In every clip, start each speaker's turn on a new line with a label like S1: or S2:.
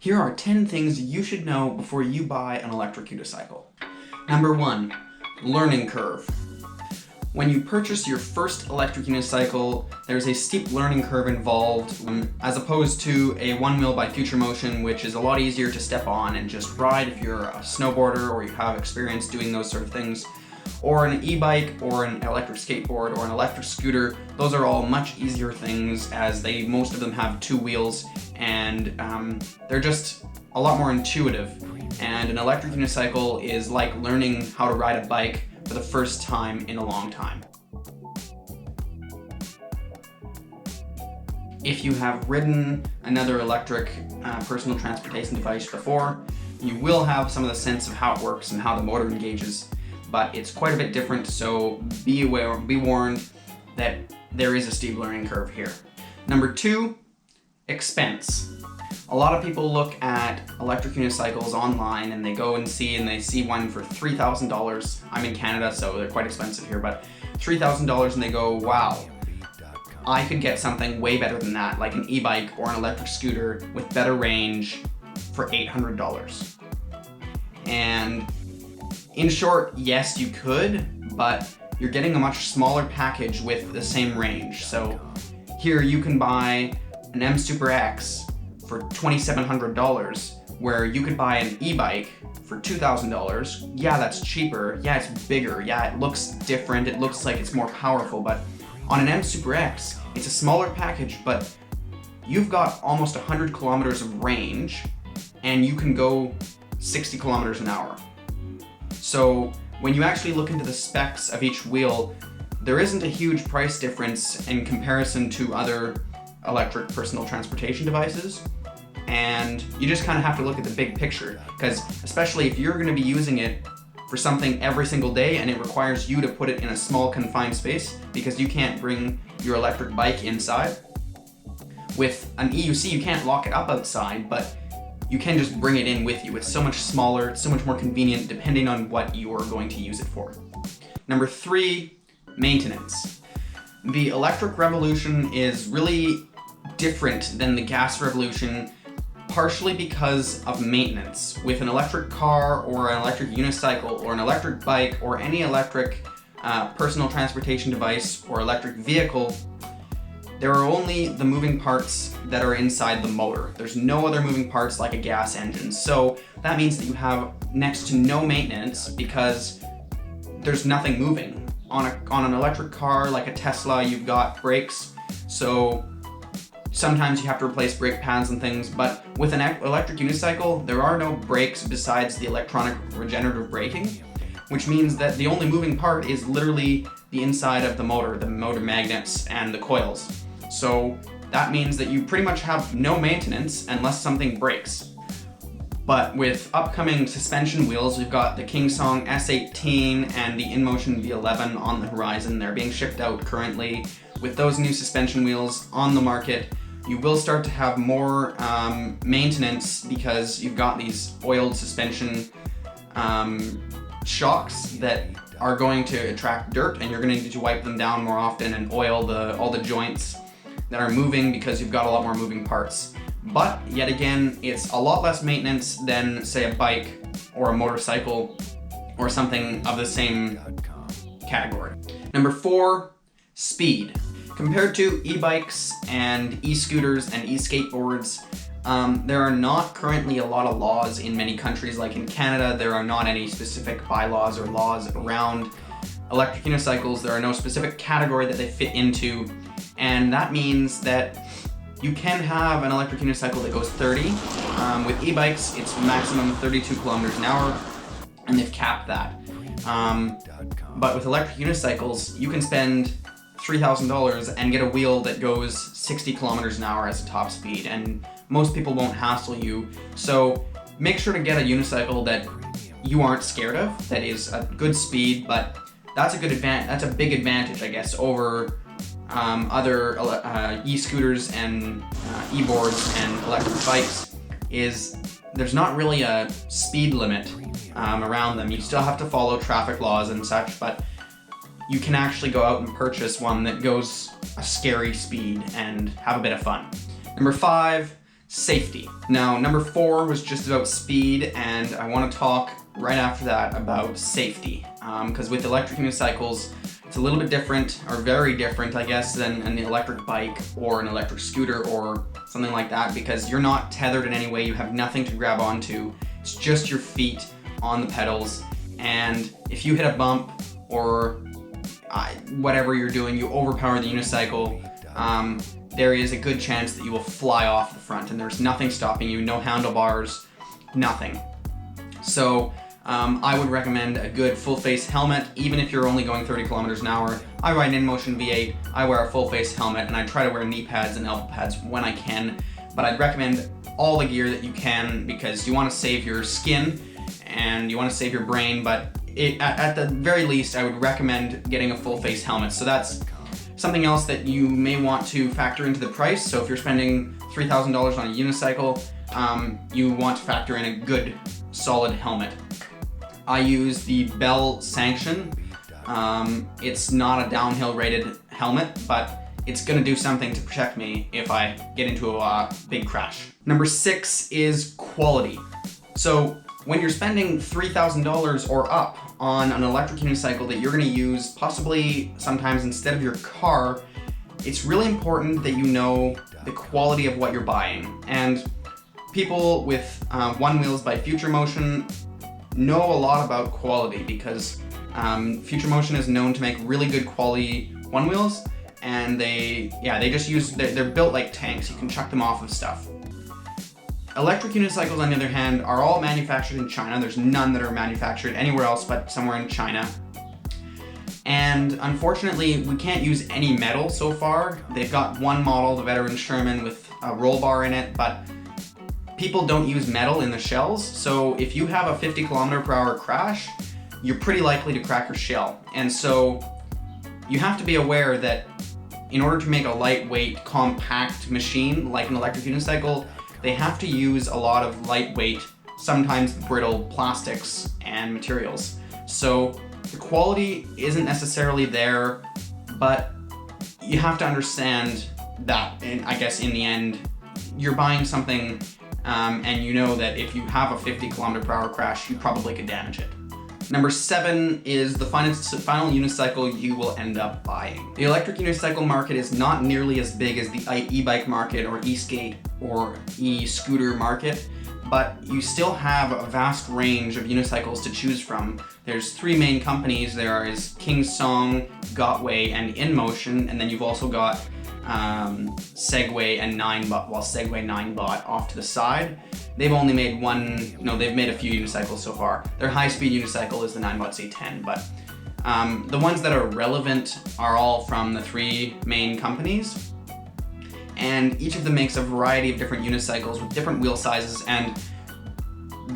S1: Here are 10 things you should know before you buy an electric unicycle. Number 1, learning curve. When you purchase your first electric unicycle, there's a steep learning curve involved, as opposed to a one-wheel by Future Motion, which is a lot easier to step on and just ride if you're a snowboarder or you have experience doing those sort of things. Or an e-bike, or an electric skateboard, or an electric scooter. Those are all much easier things, as most of them have 2 wheels, and they're just a lot more intuitive. And an electric unicycle is like learning how to ride a bike for the first time in a long time. If you have ridden another electric personal transportation device before, you will have some of the sense of how it works and how the motor engages, but it's quite a bit different, so be warned that there is a steep learning curve here. Number 2, expense. A lot of people look at electric unicycles online and they go and they see one for $3,000. I'm in Canada, so they're quite expensive here, but $3,000, and they go, wow, I could get something way better than that, like an e-bike or an electric scooter with better range for $800. And in short, yes, you could, but you're getting a much smaller package with the same range. So here you can buy an M Super X for $2,700, where you could buy an e-bike for $2,000. Yeah, that's cheaper. Yeah, it's bigger. Yeah, it looks different. It looks like it's more powerful, but on an M Super X, it's a smaller package, but you've got almost 100 kilometers of range, and you can go 60 kilometers an hour. So when you actually look into the specs of each wheel, there isn't a huge price difference in comparison to other electric personal transportation devices, and you just kind of have to look at the big picture, because especially if you're going to be using it for something every single day and it requires you to put it in a small confined space because you can't bring your electric bike inside. With an EUC, you can't lock it up outside, but you can just bring it in with you. It's so much smaller, it's so much more convenient depending on what you are going to use it for. Number 3, maintenance. The electric revolution is really different than the gas revolution, partially because of maintenance. With an electric car or an electric unicycle or an electric bike or any electric personal transportation device or electric vehicle, there are only the moving parts that are inside the motor. There's no other moving parts like a gas engine. So that means that you have next to no maintenance because there's nothing moving. On an electric car like a Tesla, you've got brakes, so sometimes you have to replace brake pads and things, but with an electric unicycle, there are no brakes besides the electronic regenerative braking, which means that the only moving part is literally the inside of the motor magnets and the coils. So that means that you pretty much have no maintenance unless something breaks. But with upcoming suspension wheels, we've got the Kingsong S18 and the InMotion V11 on the horizon. They're being shipped out currently. With those new suspension wheels on the market, you will start to have more maintenance because you've got these oiled suspension shocks that are going to attract dirt, and you're going to need to wipe them down more often and oil all the joints that are moving because you've got a lot more moving parts. But yet again, it's a lot less maintenance than, say, a bike or a motorcycle or something of the same category. Number 4, speed. Compared to e-bikes and e-scooters and e-skateboards, there are not currently a lot of laws in many countries. Like in Canada, there are not any specific bylaws or laws around electric unicycles. There are no specific category that they fit into, and that means that you can have an electric unicycle that goes 30. With e-bikes, it's maximum 32 kilometers an hour, and they've capped that. But with electric unicycles, you can spend $3,000 and get a wheel that goes 60 kilometers an hour as a top speed, and most people won't hassle you. So make sure to get a unicycle that you aren't scared of, that is a good speed, but that's a big advantage, I guess, over other e-scooters and e-boards and electric bikes, is there's not really a speed limit around them. You still have to follow traffic laws and such, but you can actually go out and purchase one that goes a scary speed and have a bit of fun. Number 5, safety. Now, number 4 was just about speed, and I want to talk right after that about safety. Because with electric unicycles, it's a little bit different, or very different, I guess, than an electric bike or an electric scooter or something like that, because you're not tethered in any way, you have nothing to grab onto. It's just your feet on the pedals, and if you hit a bump or whatever you're doing, you overpower the unicycle, there is a good chance that you will fly off the front, and there's nothing stopping you, no handlebars, nothing. So I would recommend a good full face helmet, even if you're only going 30 kilometers an hour. I ride an InMotion V8, I wear a full face helmet, and I try to wear knee pads and elbow pads when I can, but I'd recommend all the gear that you can, because you want to save your skin and you want to save your brain, but at the very least, I would recommend getting a full face helmet. So that's something else that you may want to factor into the price. So if you're spending $3,000 on a unicycle, you want to factor in a good, solid helmet. I use the Bell Sanction. It's not a downhill rated helmet, but it's gonna do something to protect me if I get into a big crash. Number 6 is quality. So when you're spending $3,000 or up on an electric unicycle that you're gonna use possibly sometimes instead of your car, it's really important that you know the quality of what you're buying. And people with One Wheels by Future Motion know a lot about quality, because Future Motion is known to make really good quality One Wheels, and they just use, they're built like tanks. You can chuck them off of stuff. Electric unicycles, on the other hand, are all manufactured in China. There's none that are manufactured anywhere else but somewhere in China. And unfortunately, we can't use any metal so far. They've got one model, the Veteran Sherman, with a roll bar in it, but people don't use metal in the shells. So if you have a 50 km/h crash, you're pretty likely to crack your shell. And so you have to be aware that in order to make a lightweight, compact machine like an electric unicycle, they have to use a lot of lightweight, sometimes brittle plastics and materials. So the quality isn't necessarily there, but you have to understand that, and I guess in the end, you're buying something and you know that if you have a 50 km/h crash, you probably could damage it. Number 7 is the final unicycle you will end up buying. The electric unicycle market is not nearly as big as the e-bike market or e-skate or e-scooter market, but you still have a vast range of unicycles to choose from. There's 3 main companies. There is Kingsong, Gotway, and InMotion, and then you've also got Segway and Ninebot, well, Segway Ninebot off to the side. They've only made they've made a few unicycles so far. Their high-speed unicycle is the Ninebot C10, but the ones that are relevant are all from the 3 main companies, and each of them makes a variety of different unicycles with different wheel sizes, and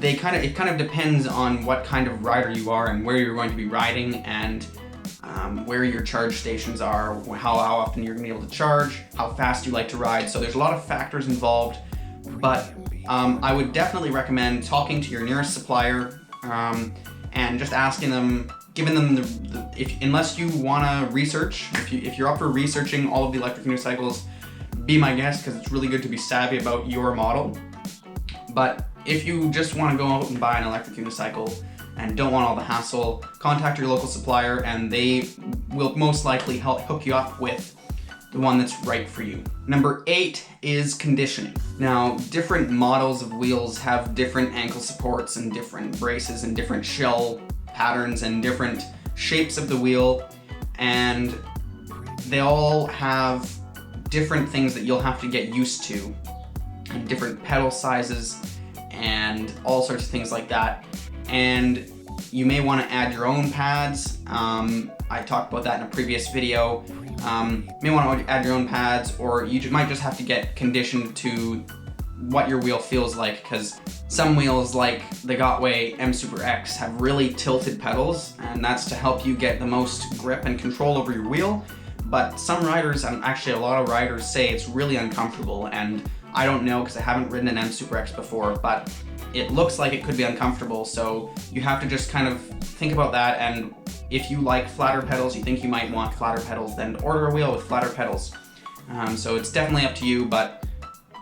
S1: it kind of depends on what kind of rider you are and where you're going to be riding, and where your charge stations are, how often you're gonna be able to charge, how fast you like to ride. So there's a lot of factors involved, but I would definitely recommend talking to your nearest supplier and just asking them, giving them unless you wanna research, if you're up for researching all of the electric unicycles, be my guest, because it's really good to be savvy about your model. But if you just wanna go out and buy an electric unicycle and don't want all the hassle, contact your local supplier and they will most likely help hook you up with the one that's right for you. Number 8 is conditioning. Now, different models of wheels have different ankle supports and different braces and different shell patterns and different shapes of the wheel, and they all have different things that you'll have to get used to, and different pedal sizes and all sorts of things like that. And you may want to add your own pads. I talked about that in a previous video. You may want to add your own pads, or you might just have to get conditioned to what your wheel feels like, because some wheels like the Gotway M Super X have really tilted pedals, and that's to help you get the most grip and control over your wheel. But some riders, and actually a lot of riders, say it's really uncomfortable, and I don't know because I haven't ridden an M Super X before, but it looks like it could be uncomfortable, so you have to just kind of think about that, and if you like flatter pedals, you think you might want flatter pedals, then order a wheel with flatter pedals. So it's definitely up to you, but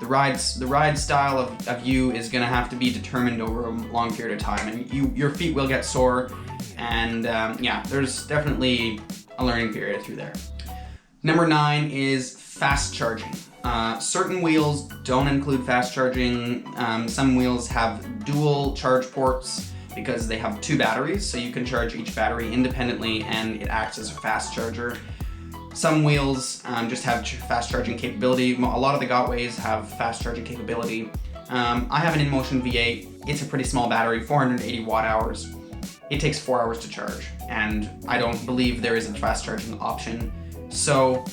S1: the ride style of you is going to have to be determined over a long period of time, and your feet will get sore, and yeah, there's definitely a learning period through there. Number 9 is fast charging. Certain wheels don't include fast charging. Some wheels have dual charge ports because they have 2 batteries, so you can charge each battery independently and it acts as a fast charger. Some wheels just have fast charging capability. A lot of the Gotways have fast charging capability. I have an InMotion V8. It's a pretty small battery, 480 watt hours. It takes 4 hours to charge, and I don't believe there is a fast charging option. So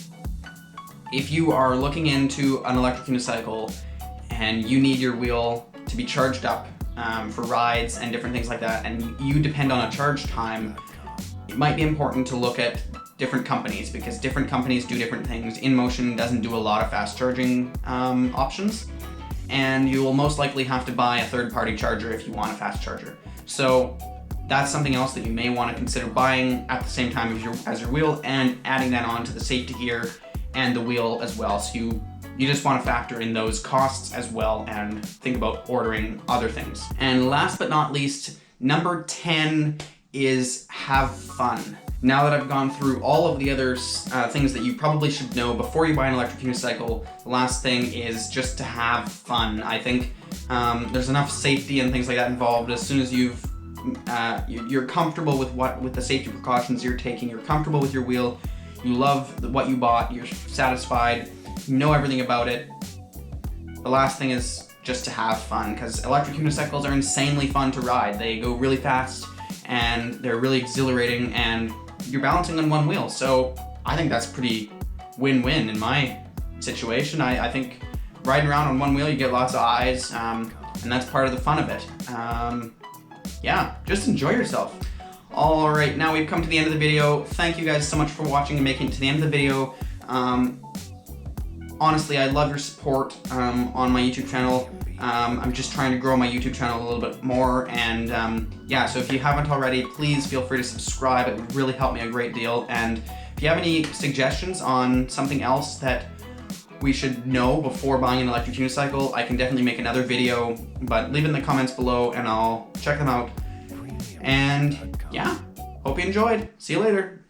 S1: if you are looking into an electric unicycle and you need your wheel to be charged up for rides and different things like that, and you depend on a charge time, it might be important to look at different companies, because different companies do different things. InMotion doesn't do a lot of fast charging options, and you will most likely have to buy a third-party charger if you want a fast charger. So that's something else that you may want to consider buying at the same time as your wheel, and adding that on to the safety gear and the wheel as well. So you just want to factor in those costs as well and think about ordering other things. And last but not least, number 10 is have fun. Now that I've gone through all of the other things that you probably should know before you buy an electric unicycle, the last thing is just to have fun. I think there's enough safety and things like that involved. As soon as you're comfortable with the safety precautions you're taking, you're comfortable with your wheel, you love what you bought, you're satisfied, you know everything about it, the last thing is just to have fun, because electric unicycles are insanely fun to ride. They go really fast and they're really exhilarating, and you're balancing on one wheel. So I think that's pretty win-win in my situation. I think riding around on one wheel, you get lots of eyes, and that's part of the fun of it. Yeah, just enjoy yourself. All right, now we've come to the end of the video. Thank you guys so much for watching and making it to the end of the video. Honestly, I love your support on my YouTube channel. I'm just trying to grow my YouTube channel a little bit more, and yeah, so if you haven't already, please feel free to subscribe. It would really help me a great deal. And if you have any suggestions on something else that we should know before buying an electric unicycle, I can definitely make another video, but leave it in the comments below and I'll check them out. And yeah, hope you enjoyed. See you later.